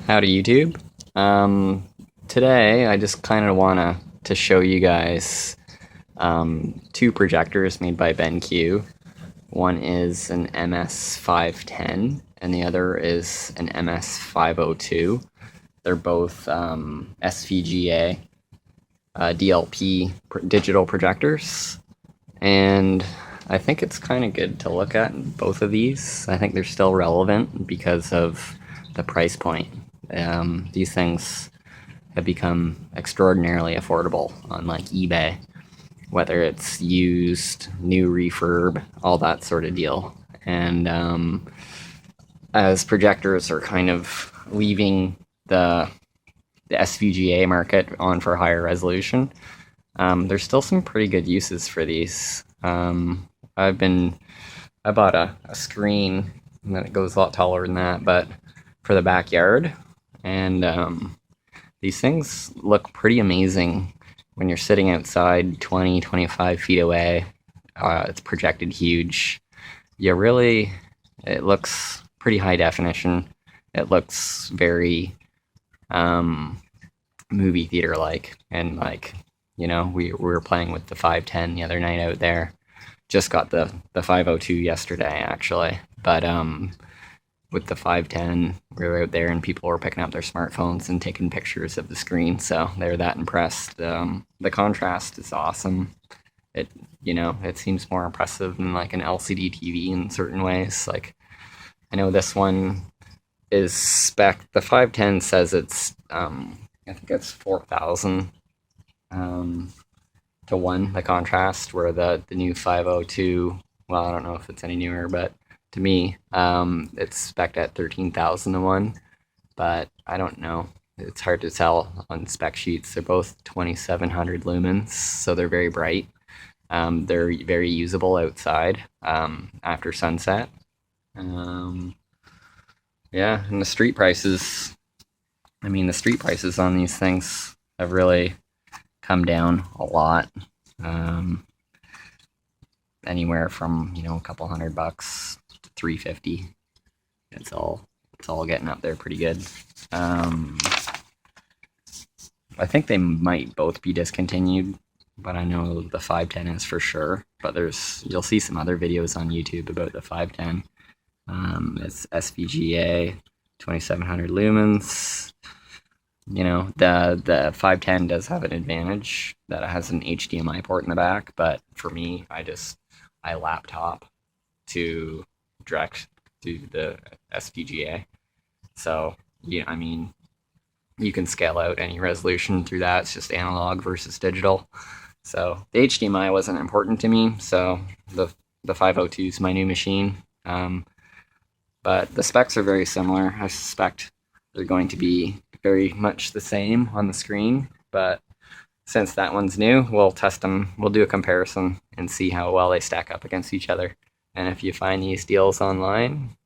Howdy YouTube. Today I just kind of want to show you guys two projectors made by BenQ. One is an MS510 and the other is an MS502. They're both SVGA DLP digital projectors, and I think it's kind of good to look at both of these. I think they're still relevant because of the price point. These things have become extraordinarily affordable on like eBay, whether it's used, new refurb, all that sort of deal. And as projectors are kind of leaving the SVGA market on for higher resolution, there's still some pretty good uses for these. I bought a screen that goes a lot taller than that, but for the backyard, and these things look pretty amazing when you're sitting outside 20-25 feet away. It's projected huge. It looks pretty high definition. It looks very movie theater like, and like, we were playing with the 510 the other night out there. Just got the 502 yesterday actually, but with the 510 we were out there and people were picking up their smartphones and taking pictures of the screen, so they were that impressed. The contrast is awesome. It seems more impressive than like an LCD TV in certain ways. Like, I know this one is spec, the 510 says it's I think it's 4,000 to 1, the contrast, where the new 502, well, I don't know if it's any newer, but to me, it's spec'd at 13,000 to 1, but I don't know. It's hard to tell on spec sheets. They're both 2,700 lumens, so they're very bright. They're very usable outside after sunset. Yeah, and the street prices, the street prices on these things have really come down a lot. Anywhere from a couple $100 to $350. It's all getting up there pretty good. I think they might both be discontinued, but I know the 510 is for sure. But you'll see some other videos on YouTube about the 510. It's SVGA, 2,700 lumens. The 510 does have an advantage that it has an HDMI port in the back, but for me, I laptop to direct to the SVGA. So, yeah, you can scale out any resolution through that. It's just analog versus digital. So the HDMI wasn't important to me, so the 502 is my new machine. But the specs are very similar. I suspect they're going to be very much the same on the screen, but since that one's new, we'll test them. We'll do a comparison and see how well they stack up against each other. And if you find these deals online,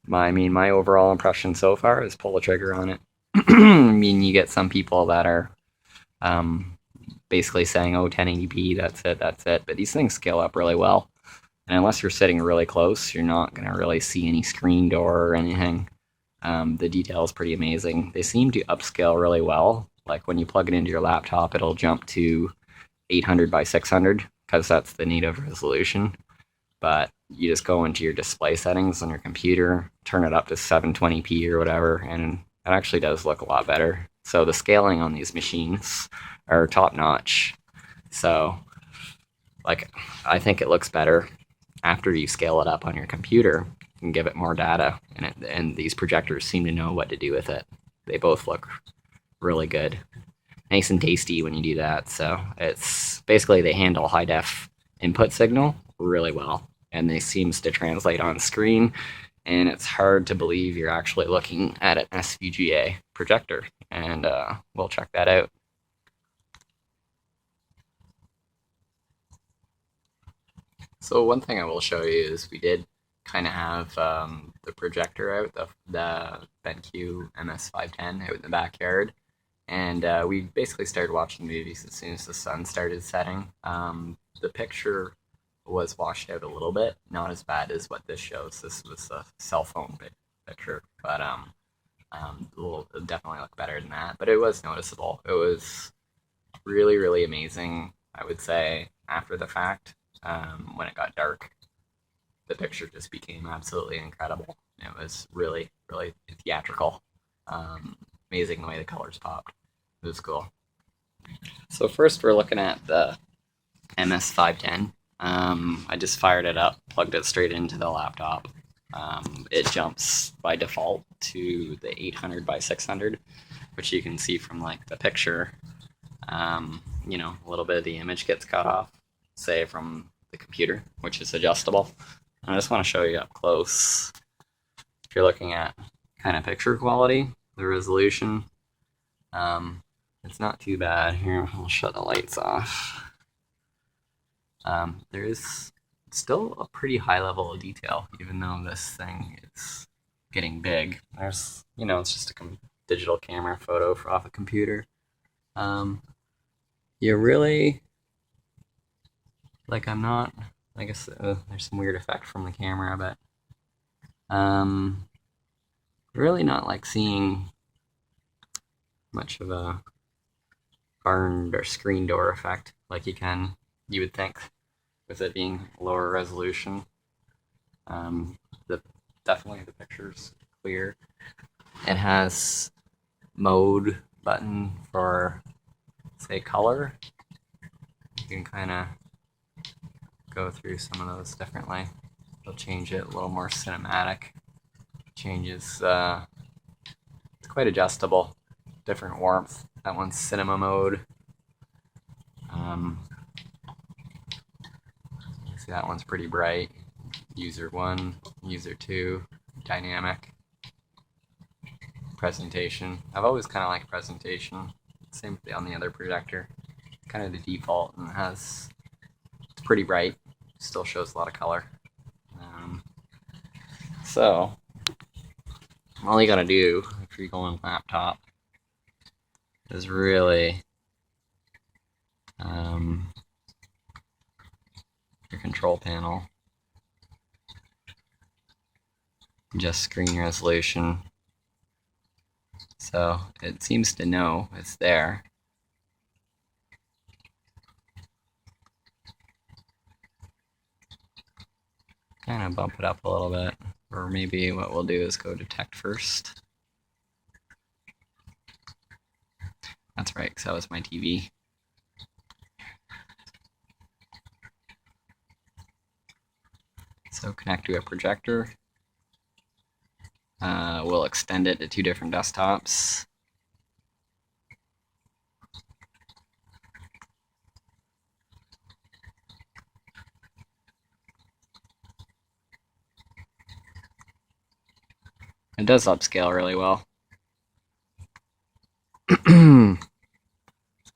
my overall impression so far is pull the trigger on it. You get some people that are basically saying, oh, 1080p, that's it. But these things scale up really well. And unless you're sitting really close, you're not going to really see any screen door or anything. The detail is pretty amazing. They seem to upscale really well. Like when you plug it into your laptop, it'll jump to 800 by 600 because that's the native resolution. But you just go into your display settings on your computer, turn it up to 720p or whatever, and it actually does look a lot better. So the scaling on these machines are top notch. So, like, I think it looks better after you scale it up on your computer and give it more data, and these projectors seem to know what to do with it. They both look really good, nice and tasty when you do that. So it's basically they handle high def input signal really well, and they seems to translate on screen, and it's hard to believe you're actually looking at an SVGA projector, and we'll check that out. So one thing I will show you is we did kind of have the projector out, the BenQ MS510 out in the backyard, and we basically started watching movies as soon as the sun started setting. The picture was washed out a little bit, not as bad as what this shows. This was a cell phone picture, but It'll definitely look better than that, but it was noticeable. It was really, really amazing, I would say, after the fact. When it got dark, the picture just became absolutely incredible. It was really, really theatrical. Amazing the way the colors popped. It was cool. So first we're looking at the MS510. I just fired it up, plugged it straight into the laptop. It jumps by default to the 800 by 600, which you can see from like the picture. You know, a little bit of the image gets cut off, say from the computer, which is adjustable. I just want to show you up close. If you're looking at kind of picture quality, the resolution, it's not too bad. Here, I'll shut the lights off. There is still a pretty high level of detail, even though this thing is getting big. There's, you know, it's just a digital camera photo off a computer. You really, like, I'm not, I guess there's some weird effect from the camera, but really not like seeing much of a barn or screen door effect like you would think with it being lower resolution. Definitely the picture's clear. It has mode button for, say, color. You can kind of go through some of those differently. It'll change it a little more cinematic. Changes, it's quite adjustable. Different warmth. That one's cinema mode. See, that one's pretty bright. User 1, user 2, dynamic. Presentation. I've always kind of liked presentation. Same on the other projector. Kind of the default, and it's pretty bright. Still shows a lot of color. So all you gotta do if you're going laptop is really your control panel, just screen resolution. So it seems to know it's there. Kind of bump it up a little bit, or maybe what we'll do is go detect first. That's right, because that was my TV. So connect to a projector. We'll extend it to 2 different desktops. It does upscale really well. We'll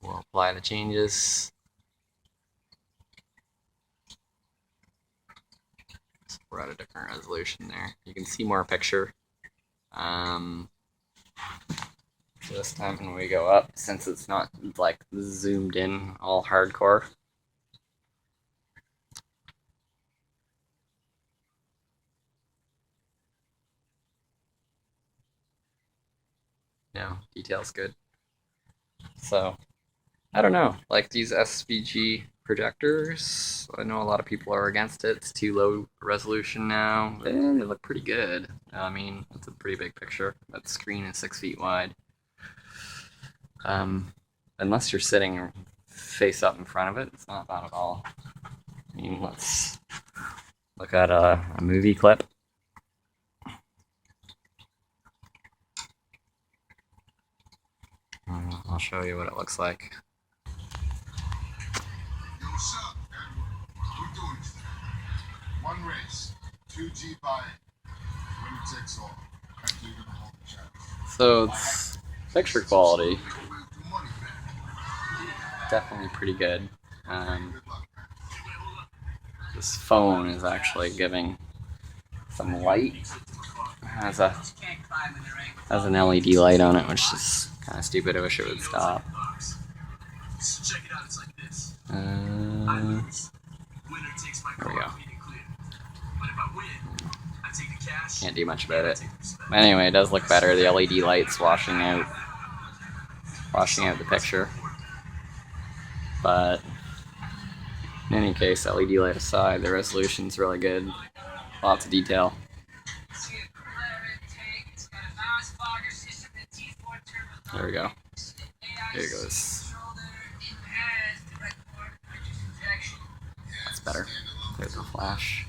apply the changes. So we're at a different resolution there. You can see more picture. So this time when we go up, since it's not like zoomed in all hardcore, no, detail's good. So I don't know, like these SVG projectors, I know a lot of people are against it. It's too low resolution now. They look pretty good. I mean, it's a pretty big picture. That screen is 6 feet wide. Unless you're sitting face up in front of it, it's not bad at all. I mean, let's look at a movie clip. I'll show you what it looks like. What's up, man? We're doing this. One race, 2G by winner takes all. Actually, you're gonna hold the challenge. So it's picture quality, definitely pretty good. This phone is actually giving some light. It has an LED light on it, which is kind of stupid. I wish it would stop. There we go. Can't do much about it. But anyway, it does look better. The LED light's washing out the picture. But in any case, LED light aside, the resolution's really good. Lots of detail. There we go. There it goes. That's better. There's a flash.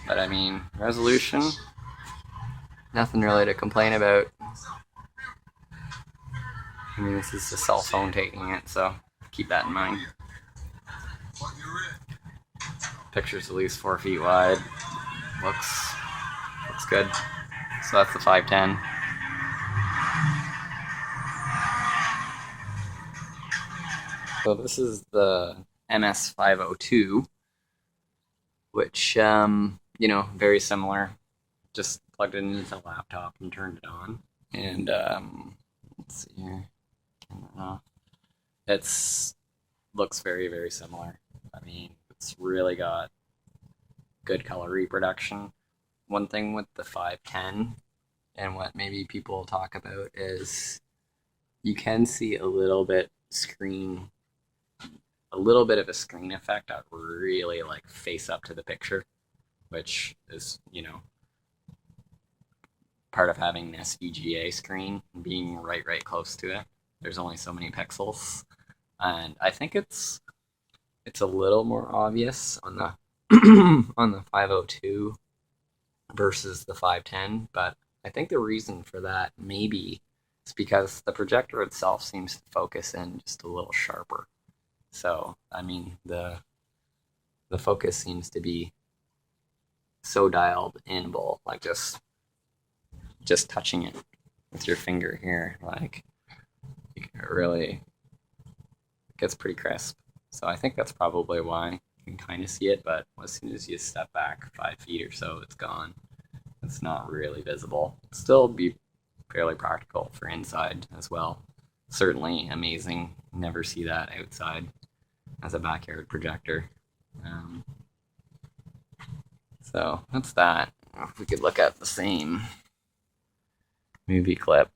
But I mean, resolution, nothing really to complain about. I mean, this is the cell phone taking it, so keep that in mind. Picture's at least 4 feet wide. Looks good. So that's the 510. So this is the MS502, which, you know, very similar. Just plugged it into the laptop and turned it on. And, let's see here. It's looks very, very similar. I mean, it's really got good color reproduction. One thing with the 510 and what maybe people talk about is you can see a little bit of a screen effect that really like face up to the picture, which is, you know, part of having an SVGA screen and being right close to it. There's only so many pixels, and I think it's a little more obvious on the on the 502 versus the 510, but I think the reason for that maybe is because the projector itself seems to focus in just a little sharper. So, I mean, the focus seems to be so dialed in-able, like just touching it with your finger here, like it really gets pretty crisp. So I think that's probably why you can kind of see it, but as soon as you step back 5 feet or so, it's gone. It's not really visible. Still be fairly practical for inside as well. Certainly amazing. Never see that outside as a backyard projector. So that's that. If we could look at the same movie clip,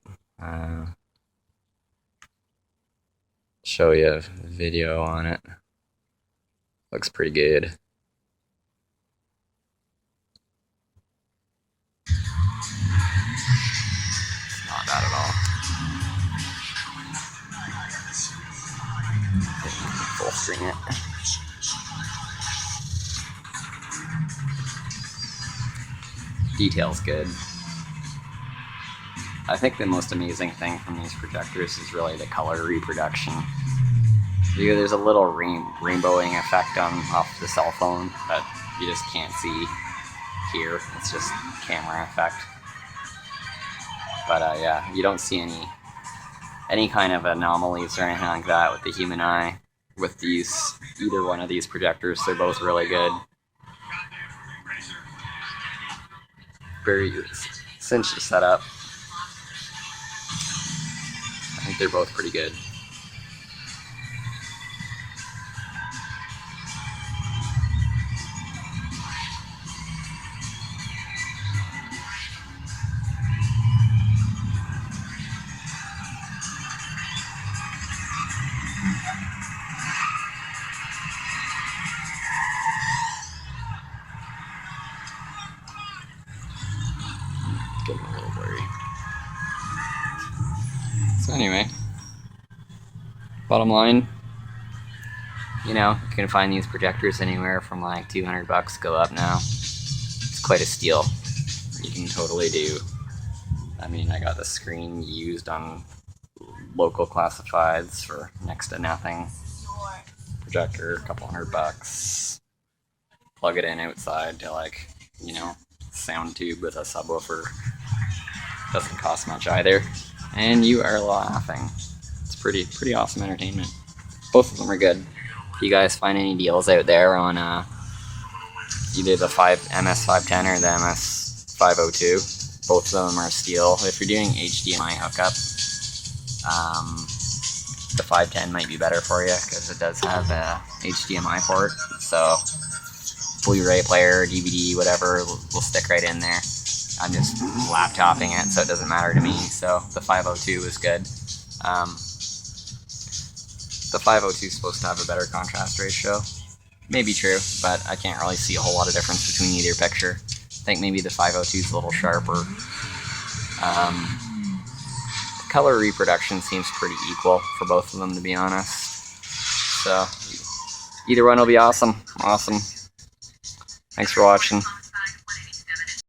show you a video on it. Looks pretty good. It's not bad at all. Full screen it. Detail's good. I think the most amazing thing from these projectors is really the color reproduction. There's a little rainbowing effect off the cell phone that you just can't see here. It's just camera effect. But yeah, you don't see any kind of anomalies or anything like that with the human eye with either one of these projectors. They're both really good. Very cinched setup. I think they're both pretty good. Getting a little blurry. So anyway, bottom line, you know, you can find these projectors anywhere from like $200 go up now. It's quite a steal. You can totally do. I mean, I got the screen used on local classifieds for next to nothing. Projector, a couple $100. Plug it in outside to, like, you know, sound tube with a subwoofer. Doesn't cost much either, and you are laughing. It's pretty awesome entertainment. Both of them are good. If you guys find any deals out there on either the MS510 or the MS502, both of them are a steal. If you're doing HDMI hookup, the 510 might be better for you because it does have a HDMI port. So Blu-ray player, DVD, whatever will stick right in there. I'm just laptoping it, so it doesn't matter to me. So the 502 is good. The 502 is supposed to have a better contrast ratio. Maybe true, but I can't really see a whole lot of difference between either picture. I think maybe the 502 is a little sharper. The color reproduction seems pretty equal for both of them, to be honest. So either one will be awesome. Awesome. Thanks for watching.